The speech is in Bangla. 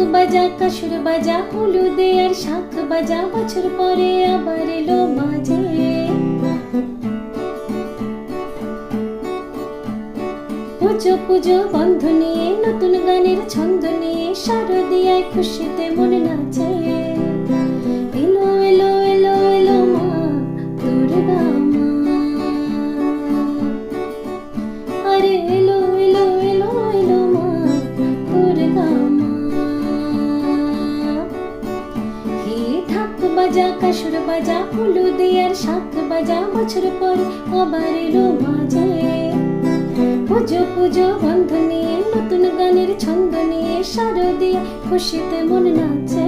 বাজা কাসুর বাজা হলুদে আর শাখ বাজা, বছর পরে আবার এলো মাঝে। পুজো পুজো বন্ধ নিয়ে, নতুন গানের ছন্দ নিয়ে, শারদিয়ায় খুশিতে মন নাচে। এলো এলো এলো এলো মা দুর্গা মা, আরে এলো এলো এলো এলো মা দুর্গা মা। হে ঢাক বাজা কাসুর বাজা হলুদে আর শাখ বাজা, বছর পর আবার এলো মাঝে। পুজো পুজো বন্ধ নিয়ে, নতুন গানের ছন্দ নিয়ে, শারদিয়া খুশিতে মন নাচে।